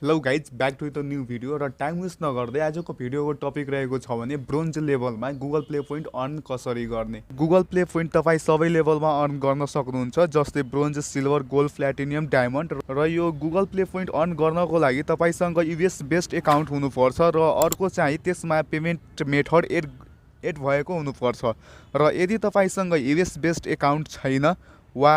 Hello guys back to the new video र time waste नगर्दै आजको भिडियोको टपिक रहेको छ भने ब्रोन्ज लेभलमा गुगल प्ले पोइन्ट अर्न कसरी गर्ने। गुगल प्ले पोइन्ट तपाईँ सबै लेभलमा अर्न गर्न सक्नुहुन्छ, जस्तै bronze, silver, gold, platinum, diamond. र यो गुगल प्ले पोइन्ट अर्न गर्नको लागि तपाईँसँग युएस बेस्ड एकाउन्ट हुनुपर्छ र अर्को चाहिँ त्यसमा पेमेन्ट मेथड एड भएको हुनुपर्छ। र यदि तपाईँसँग युएस बेस्ड एकाउन्ट छैन वा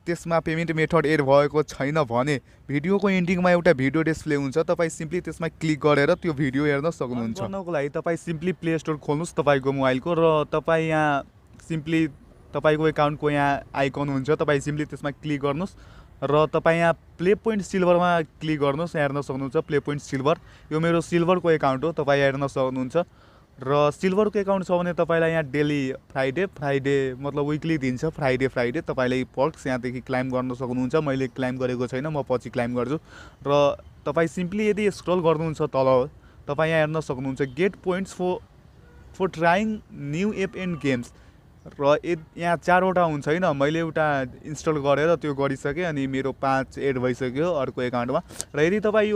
त्यसमा पेमेन्ट मेथड एड भएको छैन भने भिडियोको एन्डिङमा एउटा भिडियो डिस्प्ले हुन्छ, तपाईँ सिम्पली त्यसमा क्लिक गरेर त्यो भिडियो हेर्न सक्नुहुन्छ। गर्नको लागि तपाईँ सिम्पली प्ले स्टोर खोल्नुहोस् तपाईँको मोबाइलको र तपाईँ यहाँ सिम्पली तपाईँको एकाउन्टको यहाँ आइकन हुन्छ, तपाईँ सिम्पली त्यसमा क्लिक गर्नुहोस् र तपाईँ यहाँ प्ले पोइन्ट सिल्भरमा क्लिक गर्नुहोस्। हेर्न सक्नुहुन्छ प्ले पोइन्ट सिल्भर, यो मेरो सिल्भरको एकाउन्ट हो, तपाईँ हेर्न सक्नुहुन्छ। र सिल्भरको एकाउन्ट छ भने तपाईँलाई यहाँ डेली फ्राइडे मतलब विकली दिन्छ, फ्राइडे तपाईँले पर्क्स यहाँदेखि क्लाइम गर्न सक्नुहुन्छ। मैले क्लाइम गरेको छैन, म पछि क्लाइम गर्छु। र तपाईँ सिम्पली यदि स्क्रल गर्नुहुन्छ तल तपाईँ यहाँ हेर्न सक्नुहुन्छ get points for trying new app and games. र यहाँ 4वटा हुन्छ होइन, मैले एउटा इन्स्टल गरेर त्यो गरिसकेँ अनि मेरो 5 एड भइसक्यो अर्को एकाउन्टमा। र यदि तपाईँ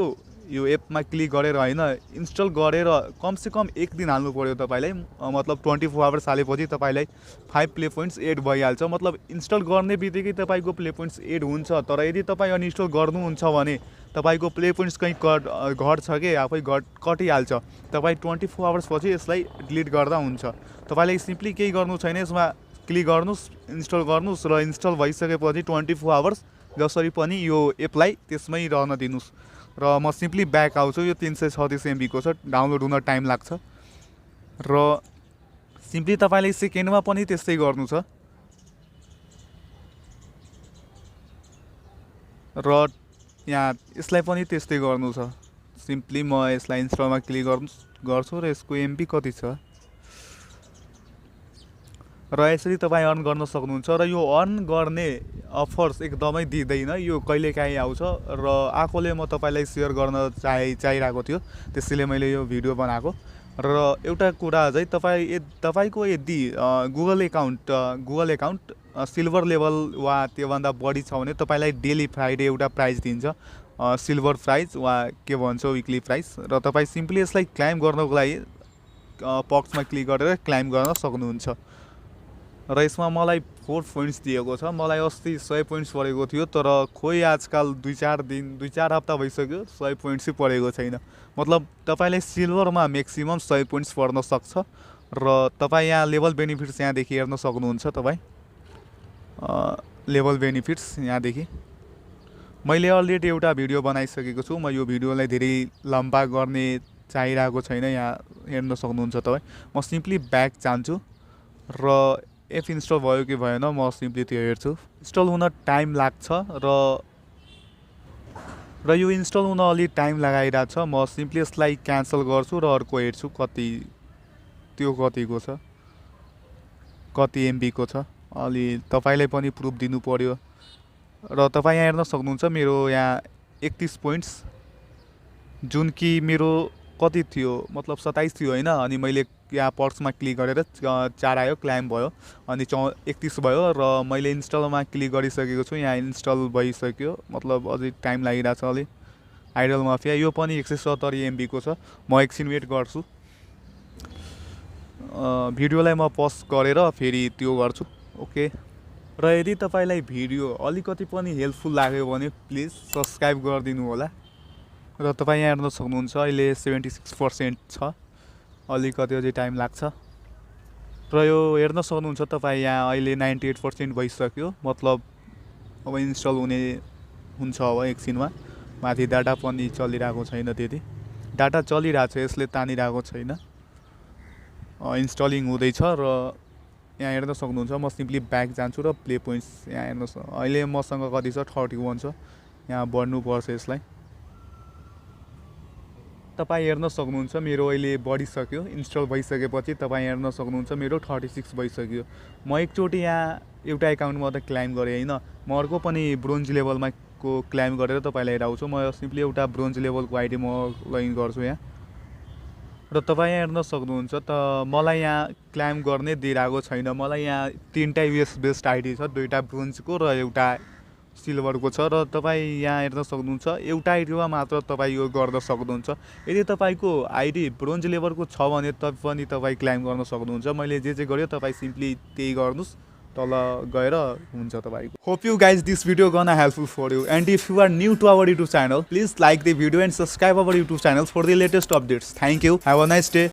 यो एपमा क्लिक गरेर होइन इन्स्टल गरेर कमसेकम 1 दिन हाल्नु पऱ्यो तपाईँलाई, मतलब 24 आवर्स हालेपछि तपाईँलाई 5 प्ले पोइन्ट्स एड भइहाल्छ। मतलब इन्स्टल गर्ने बित्तिकै तपाईँको प्ले पोइन्ट्स एड हुन्छ। तर यदि तपाईँ अनइन्स्टल गर्नुहुन्छ भने तपाईँको प्ले पोइन्ट्स कहीँ घट्छ कि आफै कटिहाल्छ। तपाईँ 24 आवर्स पछि यसलाई डिलिट गर्दा हुन्छ। तपाईँलाई सिम्पली केही गर्नु छैन, यसमा क्लिक गर्नुहोस्, इन्स्टल गर्नुहोस् र इन्स्टल भइसकेपछि 24 आवर्स जसरी पनि यो एपलाई त्यसमै रहन दिनुहोस्। र म सिम्पली ब्याक आउँछु। यो 336 MB को छ, डाउनलोड हुन टाइम लाग्छ। र सिम्पली तपाईँले सेकेन्डमा पनि त्यस्तै गर्नु छ। र यहाँ यसलाई पनि त्यस्तै गर्नु छ। सिम्पली म यसलाई इन्स्टलमा क्लिक गर्छु र यसको MB कति छ र यसरी तपाईँ अर्न गर्न सक्नुहुन्छ। र यो अर्न गर्ने अफर्स एकदमै दिँदैन, यो कहिलेकाहीँ आउँछ र आएकोले म तपाईँलाई सेयर गर्न चाहिरहेको थियो, त्यसैले मैले यो भिडियो बनाएको। र एउटा कुरा चाहिँ तपाईँको यदि गुगल एकाउन्ट सिल्भर लेभल वा त्योभन्दा बढी छ भने तपाईँलाई डेली फ्राइडे एउटा प्राइज दिन्छ, सिल्भर प्राइज वा के भन्छ विकली प्राइज। र तपाईँ सिम्पली यसलाई क्लाइम गर्नको लागि पक्समा क्लिक गरेर क्लाइम गर्न सक्नुहुन्छ। र यसमा मलाई 4 पोइन्ट्स दिएको छ, मलाई अस्ति 100 पोइन्ट्स परेको थियो, तर खोइ आजकल 2-4 हप्ता भइसक्यो 100 पोइन्ट्सै परेको छैन। मतलब तपाईँलाई सिल्भरमा म्याक्सिमम 100 पोइन्ट्स पर्न सक्छ। र तपाईँ यहाँ लेभल बेनिफिट्स यहाँदेखि हेर्न सक्नुहुन्छ। तपाईँ लेभल बेनिफिट्स यहाँदेखि मैले अलरेडी एउटा भिडियो बनाइसकेको छु, म यो भिडियोलाई धेरै लम्बा गर्ने चाहिरहेको छैन, यहाँ हेर्न सक्नुहुन्छ तपाईँ। म सिम्पली ब्याक जान्छु र एप इन्स्टल भयो कि भएन म सिम्पली त्यो हेर्छु। इन्स्टल हुन टाइम लाग्छ र यो इन्स्टल हुन अलि टाइम लगाइरहेको छ। म सिम्पली यसलाई क्यान्सल गर्छु र अर्को हेर्छु त्यो कतिको छ, कति MB को छ। अलि तपाईँलाई पनि प्रुफ दिनु पर्यो। र तपाईँ यहाँ हेर्न सक्नुहुन्छ मेरो यहाँ 31 पोइन्ट्स, जुन कि मेरो कति थियो मतलब 27 थियो होइन, अनि मैले यहाँ पर्क्समा क्लिक गरेर 4 आयो, क्लाइम भयो, अनि 31 भयो। र मैले इन्स्टलमा क्लिक गरिसकेको छु, यहाँ इन्स्टल भइसक्यो, मतलब अझै टाइम लागिरहेछ अलि। आइडल माफिया यो पनि 170 MB को छ। म एकछिन वेट गर्छु, भिडियोलाई म पज गरेर फेरि त्यो गर्छु। ओके। र यदि तपाईँलाई भिडियो अलिकति पनि हेल्पफुल लाग्यो भने प्लिज सब्सक्राइब गरिदिनु होला। र तपाईँ यहाँ हेर्न सक्नुहुन्छ अहिले 76% छ, अलिकति अझै टाइम लाग्छ। र यो हेर्न सक्नुहुन्छ तपाईँ यहाँ अहिले 98% भइसक्यो, मतलब अब इन्स्टल हुन्छ अब एकछिनमा। माथि डाटा पनि चलिरहेको छैन, त्यति डाटा चलिरहेको छ, यसले तानिरहेको छैन, इन्स्टलिङ हुँदैछ। र यहाँ हेर्न सक्नुहुन्छ म सिम्पली ब्याक जान्छु र प्ले पोइन्ट्स यहाँ हेर्नुहोस्, अहिले मसँग कति छ 31 छ, यहाँ बढ्नुपर्छ यसलाई। तपाईँ हेर्न सक्नुहुन्छ मेरो अहिले बढिसक्यो, इन्स्टल भइसकेपछि तपाईँ हेर्न सक्नुहुन्छ मेरो 36 भइसक्यो। म एकचोटि यहाँ एउटा एकाउन्टमा त क्लाइम गरेँ होइन, म अर्को पनि ब्रोन्ज लेभलमा को क्लाइम गरेर तपाईँलाई हेराउँछु। म सिम्पली एउटा ब्रोन्ज लेभलको आइडी म लगइन गर्छु यहाँ। र तपाईँ यहाँ हेर्न सक्नुहुन्छ त मलाई यहाँ क्लाइम गर्ने दिइरहेको छैन। मलाई यहाँ 3टा US बेस्ड आइडी छ, 2टा ब्रोन्जको र एउटा सिल्भरको छ र तपाईँ यहाँ हेर्न सक्नुहुन्छ एउटा आइडीमा मात्र तपाईँ यो गर्न सक्नुहुन्छ। यदि तपाईँको आइडी ब्रोन्ज लेभलको छ भने पनि तपाईँ क्लाइम गर्न सक्नुहुन्छ। मैले जे गर्यो तपाईँ सिम्पली त्यही गर्नुहोस्, तल गएर हुन्छ तपाईँको। Hope you guys this video gonna helpful for you and if you are new to our YouTube channel please like the video and subscribe our YouTube channel for the latest updates. Thank you, have a nice day.